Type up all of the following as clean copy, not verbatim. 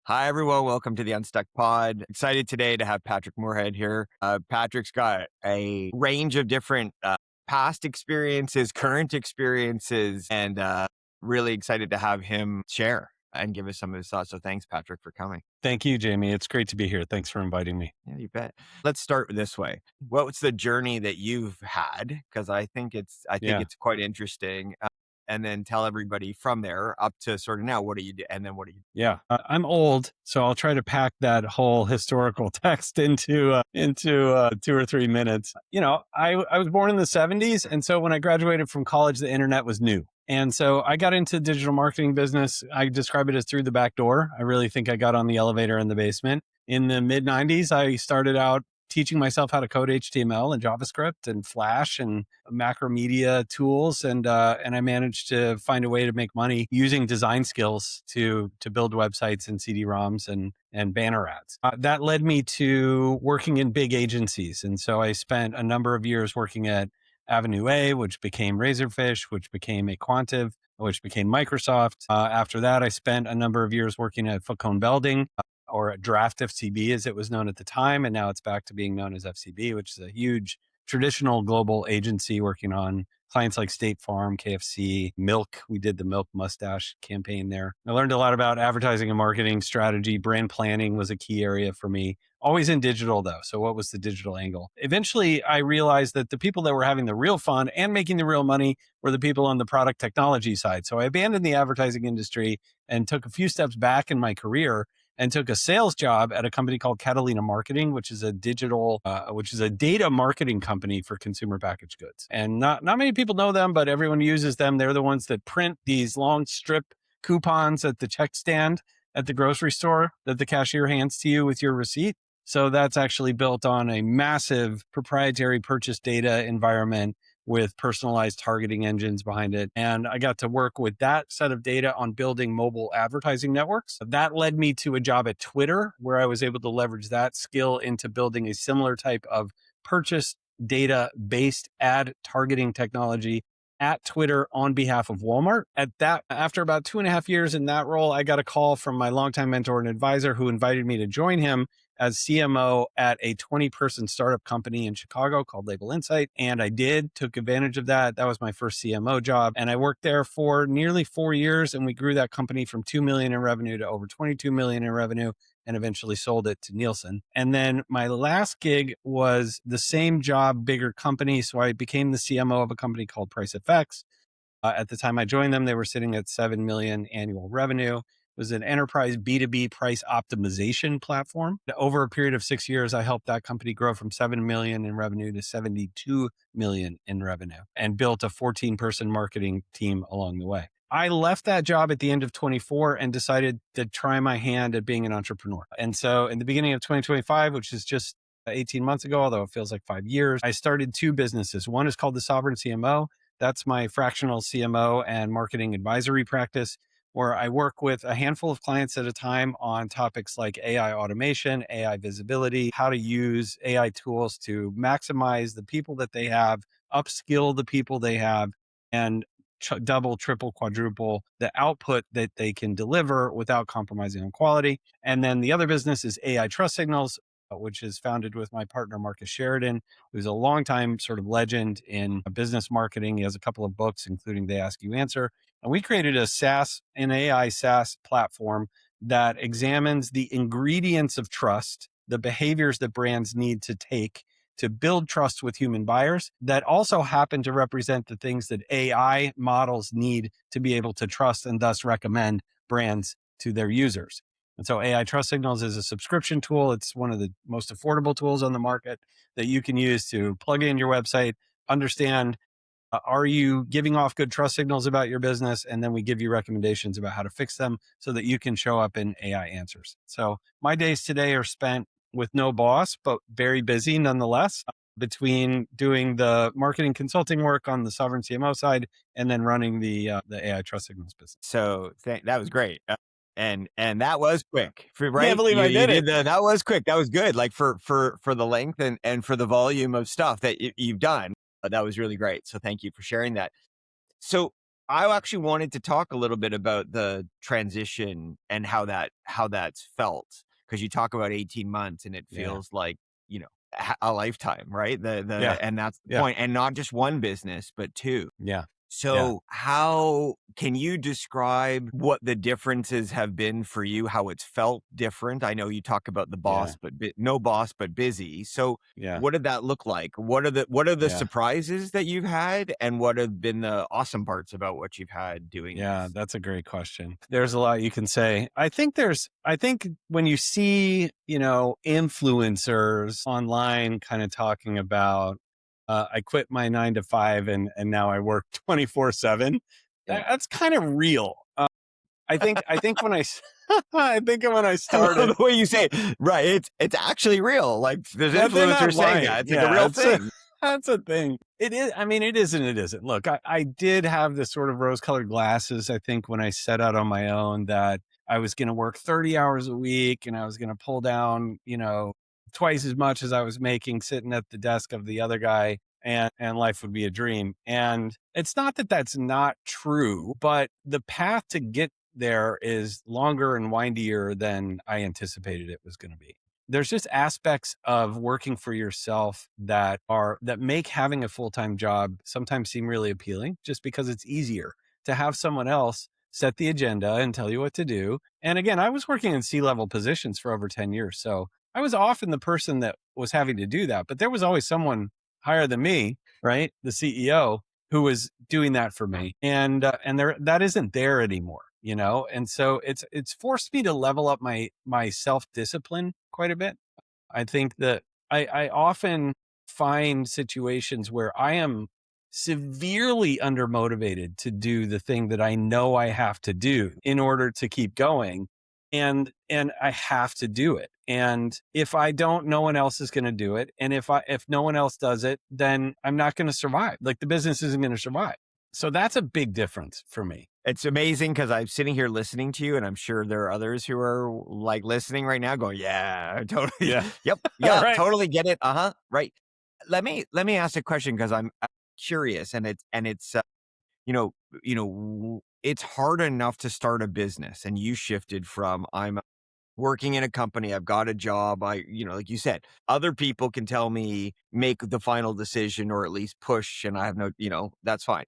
Hi, everyone. Welcome to the Unstuck Pod. Excited today to have Patrick Moorhead here. Patrick's got a range of different past experiences, current experiences, and really excited to have him share and give us some of his thoughts. So thanks, Patrick, for coming. Thank you, Jamie. It's great to be here. Thanks for inviting me. Yeah, you bet. Let's start this way. What's the journey that you've had? Because I think Yeah. it's quite interesting. And then tell everybody from there up to sort of now, what do you do? And then what do you do? Yeah. I'm old, so I'll try to pack that whole historical text into 2 or 3 minutes. I was born in the 70s. And so when I graduated from college, the internet was new. And so I got into digital marketing business. I describe it as through the back door. I really think I got on the elevator in the basement. In the mid 90s, I started out teaching myself how to code HTML and JavaScript and Flash and Macromedia tools, and I managed to find a way to make money using design skills to build websites and CD-ROMs and banner ads. That led me to working in big agencies, and so I spent a number of years working at Avenue A, which became Razorfish, which became Aquantive, which became Microsoft. After that, I spent a number of years working at Falcone Belding, or at Draft FCB as it was known at the time. And now it's back to being known as FCB, which is a huge traditional global agency working on clients like State Farm, KFC, Milk. We did the Milk Mustache campaign there. I learned a lot about advertising and marketing strategy. Brand planning was a key area for me. Always in digital though. So what was the digital angle? Eventually I realized that the people that were having the real fun and making the real money were the people on the product technology side. So I abandoned the advertising industry and took a few steps back in my career and took a sales job at a company called Catalina Marketing, which is a data marketing company for consumer packaged goods. And not many people know them, but everyone uses them. They're the ones that print these long strip coupons at the check stand at the grocery store that the cashier hands to you with your receipt. So that's actually built on a massive proprietary purchase data environment with personalized targeting engines behind it. And I got to work with that set of data on building mobile advertising networks. That led me to a job at Twitter, where I was able to leverage that skill into building a similar type of purchase data based ad targeting technology at Twitter on behalf of Walmart. After about 2.5 years in that role, I got a call from my longtime mentor and advisor who invited me to join him as CMO at a 20-person startup company in Chicago called Label Insight. And I took advantage of that. That was my first CMO job. And I worked there for nearly 4 years, and we grew that company from 2 million in revenue to over 22 million in revenue, and eventually sold it to Nielsen. And then my last gig was the same job, bigger company. So I became the CMO of a company called PriceFX. At the time I joined them, they were sitting at 7 million annual revenue. It was an enterprise B2B price optimization platform. Over a period of 6 years, I helped that company grow from 7 million in revenue to 72 million in revenue and built a 14-person marketing team along the way. I left that job at the end of 24 and decided to try my hand at being an entrepreneur. And so in the beginning of 2025, which is just 18 months ago, although it feels like 5 years, I started two businesses. One is called the Sovereign CMO. That's my fractional CMO and marketing advisory practice, where I work with a handful of clients at a time on topics like AI automation, AI visibility, how to use AI tools to maximize the people that they have, upskill the people they have, and double, triple, quadruple the output that they can deliver without compromising on quality. And then the other business is AI Trust Signals, which is founded with my partner, Marcus Sheridan, who's a longtime sort of legend in business marketing. He has a couple of books, including They Ask You Answer. And we created an AI SaaS platform that examines the ingredients of trust, the behaviors that brands need to take to build trust with human buyers that also happen to represent the things that AI models need to be able to trust and thus recommend brands to their users. And so AI Trust Signals is a subscription tool. It's one of the most affordable tools on the market that you can use to plug in your website, understand, are you giving off good trust signals about your business? And then we give you recommendations about how to fix them so that you can show up in AI answers. So my days today are spent with no boss, but very busy nonetheless, between doing the marketing consulting work on the Sovereign CMO side and then running the AI Trust Signals business. So that was great. And that was quick, right? Can't believe I You did it. that was quick. That was good. Like for the length and for the volume of stuff that you've done. That was really great. So thank you for sharing that. So I actually wanted to talk a little bit about the transition and how that's felt, because you talk about 18 months and it Yeah. feels like, a lifetime, right? Yeah. And that's the Yeah. point. And not just one business, but two. Yeah. Yeah. So, how can you describe what the differences have been for you, how it's felt different? I know you talk about the Yeah. boss, but no boss, but busy. So, Yeah. what did that look like? What are the Yeah. surprises that you've had, and what have been the awesome parts about what you've had doing Yeah, this? that's a great question. There's a lot you can say. I think when you see, influencers online kind of talking about, I quit my 9 to 5 and now I work 24/7, Yeah. that's kind of real. I think when I think when I I love started, the way you say it. Right. It's actually real. Like, there's but they're not influencers saying lying. that. It's like a Yeah, real thing. that's a thing. It is. I mean, it is and it isn't. Look, I did have this sort of rose-colored glasses. I think when I set out on my own that I was going to work 30 hours a week and I was going to pull down, twice as much as I was making sitting at the desk of the other guy. And life would be a dream. And it's not that that's not true, but the path to get there is longer and windier than I anticipated it was going to be. There's just aspects of working for yourself that make having a full-time job sometimes seem really appealing just because it's easier to have someone else set the agenda and tell you what to do. And again, I was working in C-level positions for over 10 years. So I was often the person that was having to do that, but there was always someone higher than me, right? The CEO who was doing that for me. And there, that isn't there anymore, And so it's forced me to level up my self-discipline quite a bit. I think that I often find situations where I am severely undermotivated to do the thing that I know I have to do in order to keep going. And I have to do it. And if I don't, no one else is going to do it. And if no one else does it, then I'm not going to survive. Like the business isn't going to survive. So that's a big difference for me. It's amazing because I'm sitting here listening to you, and I'm sure there are others who are like listening right now going, yeah, totally. Yeah. Yep. All Yeah, right. totally get it. Uh-huh. Right. Let me ask a question, because I'm curious, and it's you know, it's hard enough to start a business, and you shifted from I'm working in a company, I've got a job, like you said, other people can tell me make the final decision or at least push, and I have no, that's fine.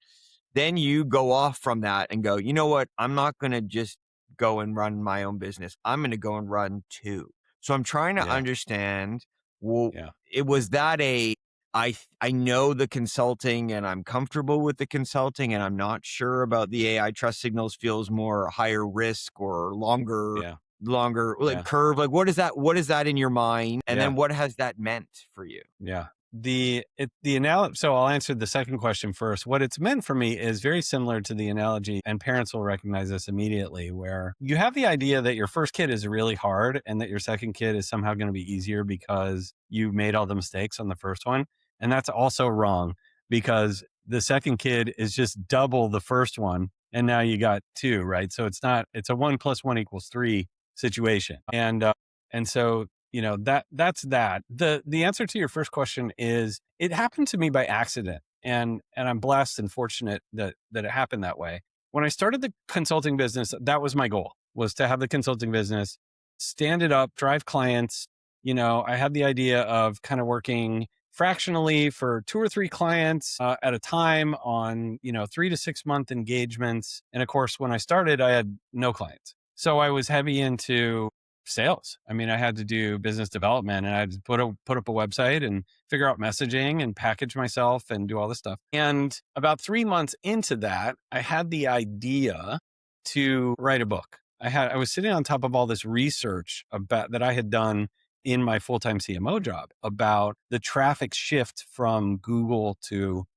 Then you go off from that and go, you know what? I'm not going to just go and run my own business. I'm going to go and run two. So I'm trying to Yeah. understand, well, Yeah. it was that I know the consulting and I'm comfortable with the consulting, and I'm not sure about the AI. Trust signals feels more higher risk or Yeah. longer like Yeah. curve. Like, what is that in your mind? And Yeah. then what has that meant for you? Yeah. The analogy. So I'll answer the second question first. What it's meant for me is very similar to the analogy, and parents will recognize this immediately, where you have the idea that your first kid is really hard and that your second kid is somehow going to be easier because you made all the mistakes on the first one. And that's also wrong, because the second kid is just double the first one. And now you got two, right? So it's a 1 + 1 = 3 situation. And so that's that. The answer to your first question is it happened to me by accident. And I'm blessed and fortunate that it happened that way. When I started the consulting business, that was my goal, was to have the consulting business, stand it up, drive clients. I had the idea of kind of working fractionally for 2 or 3 clients at a time on 3 to 6 month engagements. And of course, when I started, I had no clients, so I was heavy into sales. I mean, I had to do business development, and I had to put up a website and figure out messaging and package myself and do all this stuff. And about 3 months into that, I had the idea to write a book. I was sitting on top of all this research about that I had done in my full-time CMO job about the traffic shift from Google to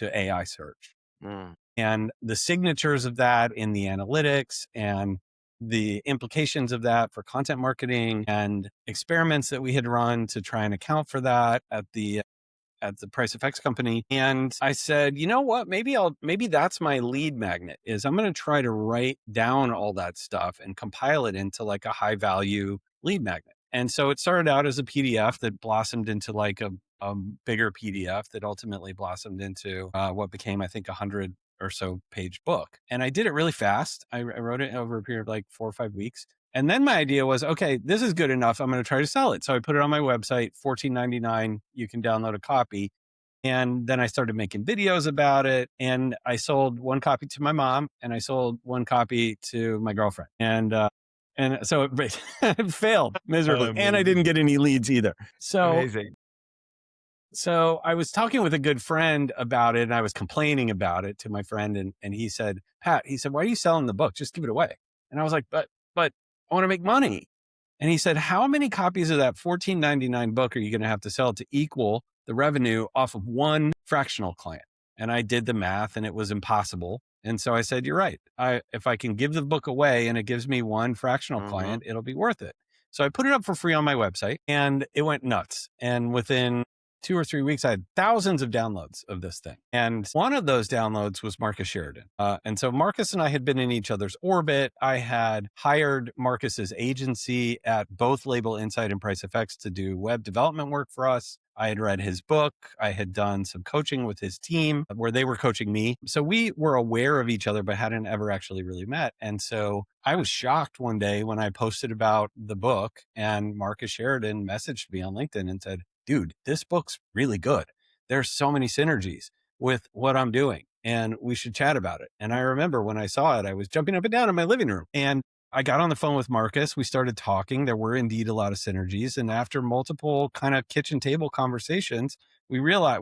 AI search, Mm. and the signatures of that in the analytics, and the implications of that for content marketing, and experiments that we had run to try and account for that at the price effects company. And I said, you know what, maybe that's my lead magnet, is I'm going to try to write down all that stuff and compile it into like a high value lead magnet. And so it started out as a PDF that blossomed into like a bigger PDF that ultimately blossomed into what became, I think, or so page book. And I did it really fast. I wrote it over a period of like 4 or 5 weeks. And then my idea was, okay, this is good enough. I'm going to try to sell it. So I put it on my website, $14.99. You can download a copy. And then I started making videos about it. And I sold one copy to my mom and I sold one copy to my girlfriend. And so it failed miserably. And I didn't get any leads either. Amazing. So I was talking with a good friend about it and I was complaining about it to my friend. And he said, Pat, he said, why are you selling the book? Just give it away. And I was like, but I want to make money. And he said, how many copies of that $14.99 book are you going to have to sell to equal the revenue off of one fractional client? And I did the math and it was impossible. And so I said, you're right. If I can give the book away and it gives me one fractional client, it'll be worth it. So I put it up for free on my website and it went nuts. And within 2 or 3 weeks, I had thousands of downloads of this thing. And one of those downloads was Marcus Sheridan. And so Marcus and I had been in each other's orbit. I had hired Marcus's agency at both Label Insight and Price FX to do web development work for us. I had read his book. I had done some coaching with his team where they were coaching me. So we were aware of each other, but hadn't ever actually really met. And so I was shocked one day when I posted about the book and Marcus Sheridan messaged me on LinkedIn and said, dude, this book's really good. There's so many synergies with what I'm doing and we should chat about it. And I remember when I saw it, I was jumping up and down in my living room and I got on the phone with Marcus. We started talking. There were indeed a lot of synergies. And after multiple kind of kitchen table conversations, we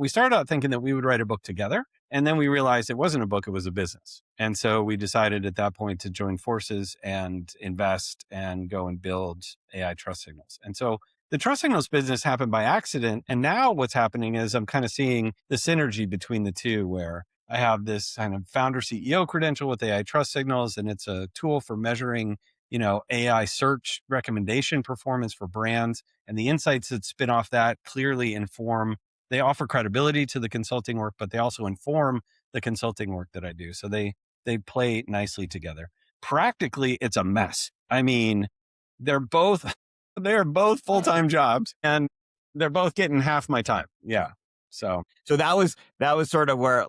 started out thinking that we would write a book together. And then we realized it wasn't a book, it was a business. And so we decided at that point to join forces and invest and go and build AI Trust Signals. And so the Trust Signals business happened by accident. And now what's happening is I'm kind of seeing the synergy between the two where I have this kind of founder CEO credential with AI Trust Signals, and it's a tool for measuring, AI search recommendation performance for brands. And the insights that spin off that clearly they offer credibility to the consulting work, but they also inform the consulting work that I do. So they play nicely together. Practically, it's a mess. I mean, they're both full-time jobs and they're both getting half my time. Yeah. So that was sort of where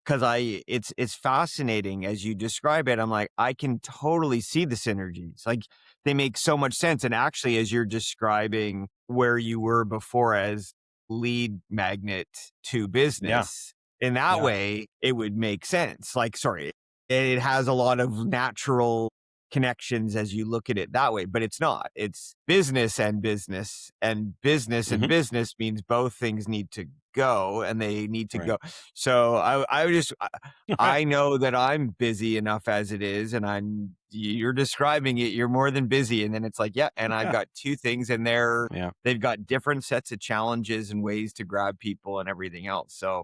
because it's fascinating as you describe it. I'm like, I can totally see the synergies. Like they make so much sense. And actually, as you're describing where you were before as lead magnet to business, in that way, it would make sense. It has a lot of natural connections as you look at it that way, but it's not. It's business and business and business and business means both things need to go and they need to go. So I know that I'm busy enough as it is and you're describing it, you're more than busy. And then it's like, I've got two things and they've got different sets of challenges and ways to grab people and everything else. So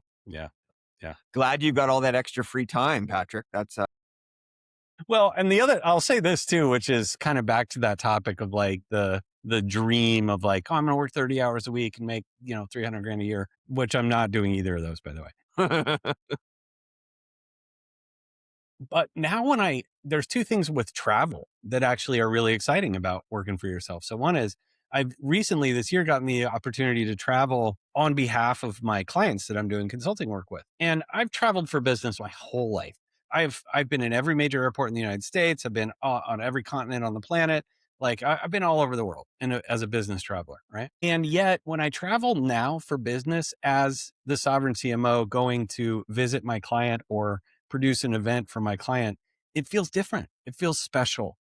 glad you got all that extra free time, Patrick. That's well, and I'll say this too, which is kind of back to that topic of like the dream of like, I'm going to work 30 hours a week and make, $300,000 a year, which I'm not doing either of those, by the way. But now there's two things with travel that actually are really exciting about working for yourself. So one is I've recently this year gotten the opportunity to travel on behalf of my clients that I'm doing consulting work with. And I've traveled for business my whole life. I've been in every major airport in the United States. I've been on every continent on the planet. Like I've been all over the world as a business traveler, right? And yet when I travel now for business as the Sovereign CMO going to visit my client or produce an event for my client, it feels different. It feels special.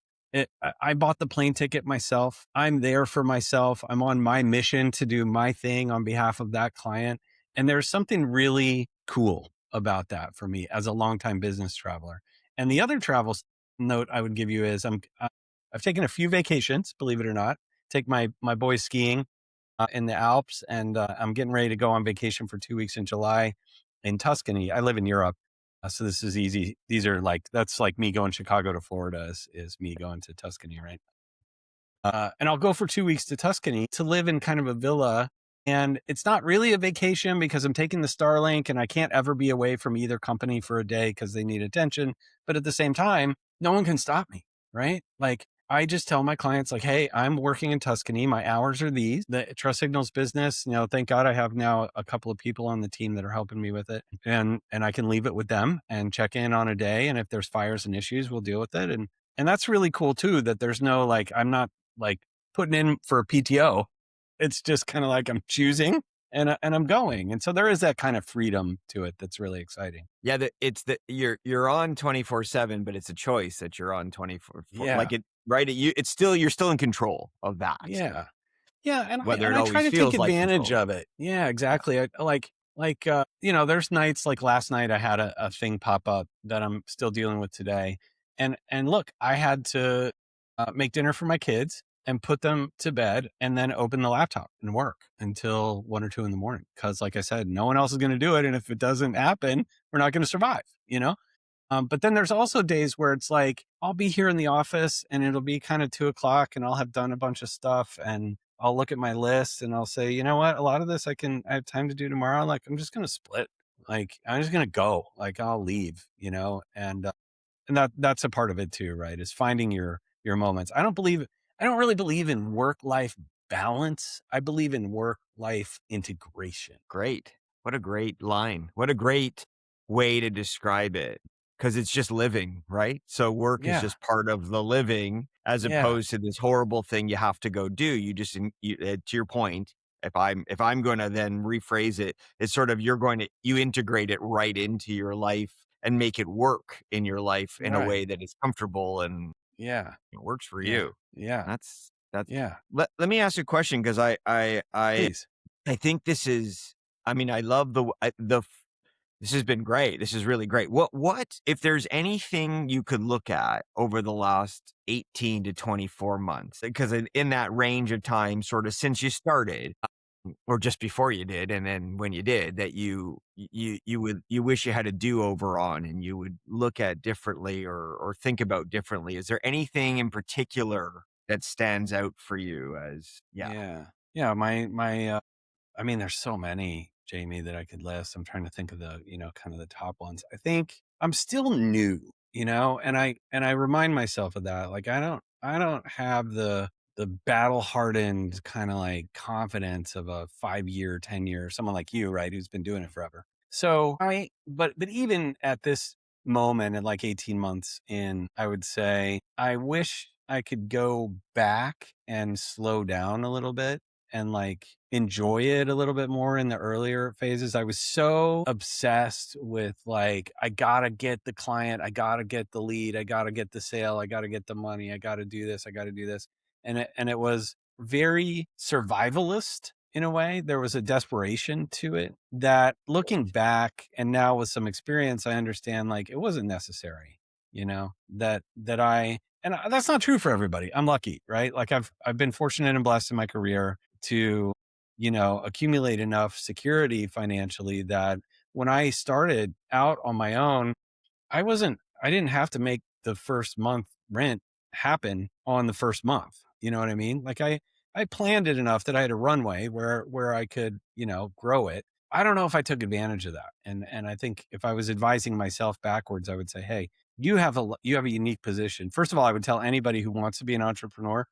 I bought the plane ticket myself. I'm there for myself. I'm on my mission to do my thing on behalf of that client. And there's something really cool about that for me as a longtime business traveler. And the other travel note I would give you is I've taken a few vacations, believe it or not, take my boys skiing in the Alps, and I'm getting ready to go on vacation for 2 weeks in July in Tuscany. I live in Europe. So this is easy. That's like me going Chicago to Florida is me going to Tuscany, right? And I'll go for 2 weeks to Tuscany to live in kind of a villa. And it's not really a vacation because I'm taking the Starlink and I can't ever be away from either company for a day because they need attention. But at the same time, no one can stop me, right? Like I just tell my clients like, hey, I'm working in Tuscany. My hours are these. The Trust Signals business, thank God I have now a couple of people on the team that are helping me with it. And I can leave it with them and check in on a day. And if there's fires and issues, we'll deal with it. And that's really cool too, that there's no like, I'm not like putting in for a PTO. It's just kind of like I'm choosing and I'm going. And so there is that kind of freedom to it that's really exciting. Yeah, it's the you're on 24/7, but it's a choice that you're on 24 Yeah. like it right? It's still you're still in control of that, Yeah. Yeah, and I whether and it I try always to take feels like advantage control. of it. Yeah, Yeah, exactly. There's nights like last night I had a thing pop up that I'm still dealing with today. And look, I had to make dinner for my kids and put them to bed and then open the laptop and work until 1 or 2 in the morning. Cause like I said, no one else is going to do it. And if it doesn't happen, we're not going to survive, you know? But then there's also days where it's like, I'll be here in the office and it'll be kind of 2 o'clock and I'll have done a bunch of stuff and I'll look at my list and I'll say, you know what, a lot of this I have time to do tomorrow. Like, I'm just going to split. Like, I'm just going to go, like I'll leave, and that's a part of it too, right? Is finding your moments. I don't really believe in work-life balance. I believe in work-life integration. great. What a great line. What a great way to describe it, because it's just living, right? So work is Yeah. just part of the living as Yeah. opposed to this horrible thing you have to go do. You just to your point, if I'm gonna then rephrase it, it's sort of you integrate it right into your life and make it work in your life in a way Right. that is comfortable and Yeah. it works for Yeah. you. Yeah. That's Yeah. let me ask you a question because Please. I think this is I mean, I love this has been great. This is really great. What if there's anything you could look at over the last 18 to 24 months? Because in that range of time, sort of since you started, or just before you did, and then when you did, that you wish you had a do-over on and you would look at differently or think about differently. Is there anything in particular that stands out for you as yeah, Yeah. Yeah. I mean, there's so many, Jamie, that I could list. I'm trying to think of the, kind of the top ones. I think I'm still new, and I remind myself of that. Like I don't have the battle hardened kind of like confidence of a 5 year, 10 year, someone like you, right, who's been doing it forever. So but even at this moment at like 18 months in, I would say I wish I could go back and slow down a little bit and like enjoy it a little bit more in the earlier phases. I was so obsessed with like, I gotta get the client, I gotta get the lead, I gotta get the sale, I gotta get the money, I gotta do this, I gotta do this. And it was very survivalist in a way. There was a desperation to it that looking back and now with some experience, I understand like it wasn't necessary, that's not true for everybody. I'm lucky, right? Like I've been fortunate and blessed in my career to, accumulate enough security financially that when I started out on my own, I didn't have to make the first month rent happen on the first month. You know what I mean? Like I planned it enough that I had a runway where I could, grow it. I don't know if I took advantage of that. And I think if I was advising myself backwards, I would say, hey, you have a unique position. First of all, I would tell anybody who wants to be an entrepreneur,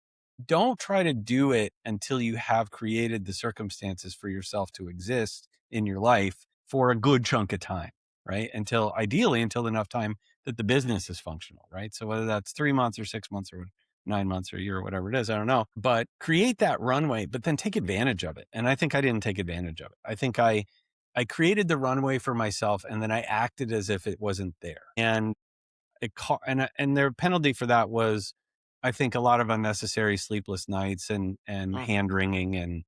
don't try to do it until you have created the circumstances for yourself to exist in your life for a good chunk of time, right? Ideally until enough time that the business is functional, right? So whether that's 3 months or 6 months or 9 months or a year or whatever it is, I don't know, but create that runway, but then take advantage of it. And I think I didn't take advantage of it. I think I created the runway for myself and then I acted as if it wasn't there. And their penalty for that was, I think, a lot of unnecessary sleepless nights and Mm. hand wringing and,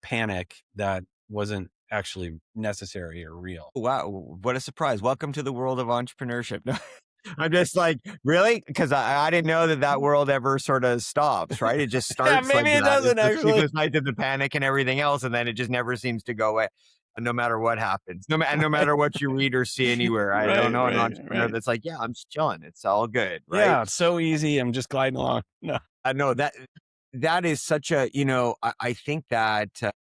panic that wasn't actually necessary or real. Wow, what a surprise! Welcome to the world of entrepreneurship. I'm just like, really? Because I didn't know that world ever sort of stops, right? It just Yeah, starts like maybe it that. It's doesn't the actually. sleepless nights and the panic and everything else, and then it just never seems to go away, no matter what happens. No matter what you read or see anywhere. I don't Right, know an right, entrepreneur right. that's like, yeah, I'm just chilling. It's all good, right? Yeah, it's so easy. I'm just gliding along. No. I know that is such a, I think that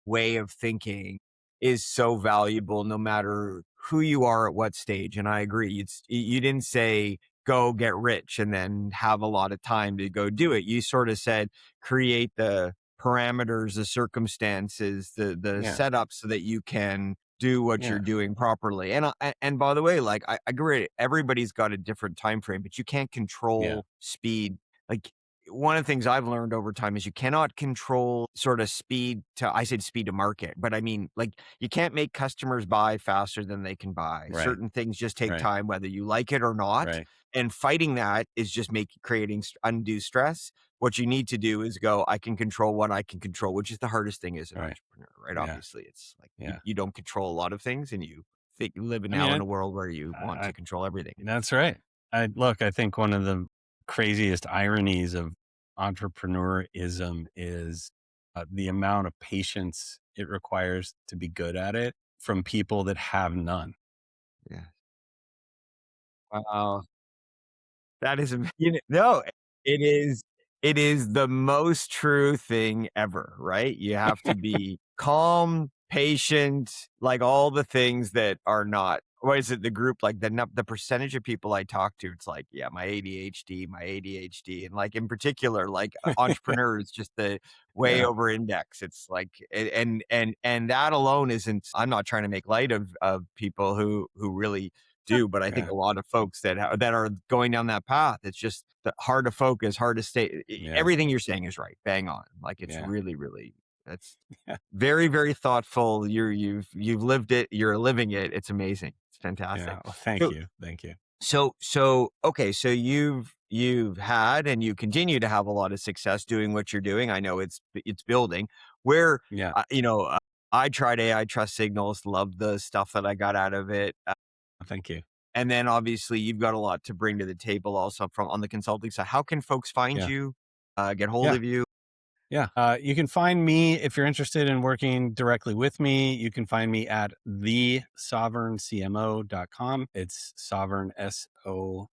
way of thinking is so valuable no matter who you are at what stage. And I agree. You didn't say go get rich and then have a lot of time to go do it. You sort of said create the parameters, the circumstances, the Yeah. setup so that you can do what Yeah. you're doing properly. And by the way, like I agree, everybody's got a different time frame, but you can't Yeah. control speed. Like one of the things I've learned over time is you cannot control sort of speed to, I said speed to market, but I mean, like you can't make customers buy faster than they can buy. Right. Certain things just take Right. time, whether you like it or not. Right. And fighting that is just creating undue stress. What you need to do is go, I can control what I can control, which is the hardest thing as an Right. entrepreneur, right? Yeah. Obviously, it's like Yeah. you don't control a lot of things and you think live I mean, now in a world where you want I, to control everything. that's right. I think one of the craziest ironies of entrepreneurism is the amount of patience it requires to be good at it from people that have none. Yeah. Wow. That is, no, it is the most true thing ever, right? You have to be calm, patient, like all the things that are not. What is it? The group, like the percentage of people I talk to, it's like, yeah, my ADHD, and like in particular, like entrepreneurs, just the way Yeah. over index. It's like, and that alone isn't. I'm not trying to make light of people who really do, but I think Yeah. a lot of folks that are going down that path, it's just hard to focus, hard to stay. Yeah. Everything you're saying is right, bang on. Like it's Yeah. really, really, that's Yeah. very, very thoughtful. You've lived it. You're living it. It's amazing. It's fantastic. Yeah. Well, thank So you. Thank you. okay. So you've had and you continue to have a lot of success doing what you're doing. I know it's building. Where Yeah. I tried AI trust signals. Loved the stuff that I got out of it. Thank you. And then obviously you've got a lot to bring to the table also from on the consulting side. How can folks find Yeah. you, get hold Yeah. of you? Yeah. You can find me if you're interested in working directly with me. You can find me at thesovereigncmo.com. It's sovereign, SOVEREIGN,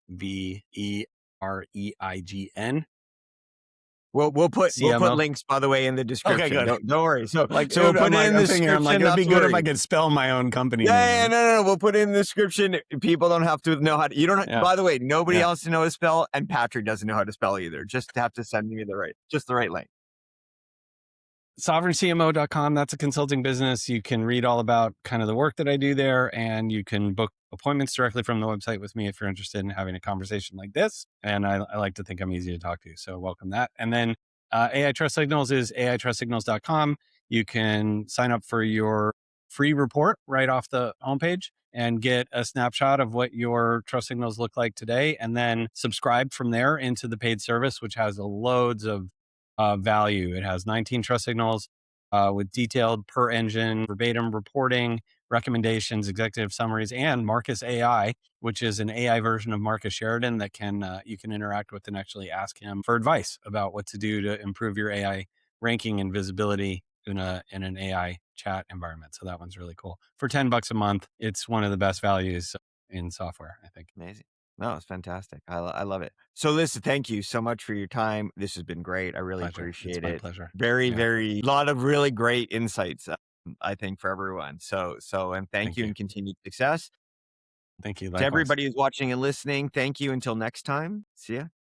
We'll put CMO. links by the way in the Okay, description. good. Don't worry. So Like, so we'll put it in the I'm thinking, I'm like, description. it'd Not be to good if I worry. could spell my own company Yeah, name, yeah, right? no. We'll put it in the description. People don't have to know how to. You don't. Yeah. By the way, nobody Yeah. else to know how to spell, and Patrick doesn't know how to spell either. Just have to send me the right link. SovereignCMO.com. That's a consulting business. You can read all about kind of the work that I do there, and you can book appointments directly from the website with me if you're interested in having a conversation like this. And I like to think I'm easy to talk to. So welcome that. And then AI Trust Signals is AITrustSignals.com. You can sign up for your free report right off the homepage and get a snapshot of what your trust signals look like today, and then subscribe from there into the paid service, which has loads of value. It has 19 trust signals with detailed per engine, verbatim reporting, recommendations, executive summaries, and Marcus AI, which is an AI version of Marcus Sheridan that you can interact with and actually ask him for advice about what to do to improve your AI ranking and visibility in an AI chat environment. So that one's really cool. For $10 a month, it's one of the best values in software, I think. Amazing. No, it's fantastic. I love it. So listen, thank you so much for your time. This has been great. I really Pleasure. It's appreciate my it. pleasure. Very, Yeah. very, lot of really great insights, I think for everyone. And thank Thank you you. and continued success. Thank you. To Likewise. everybody who's watching and listening, thank you. Until next time. See ya.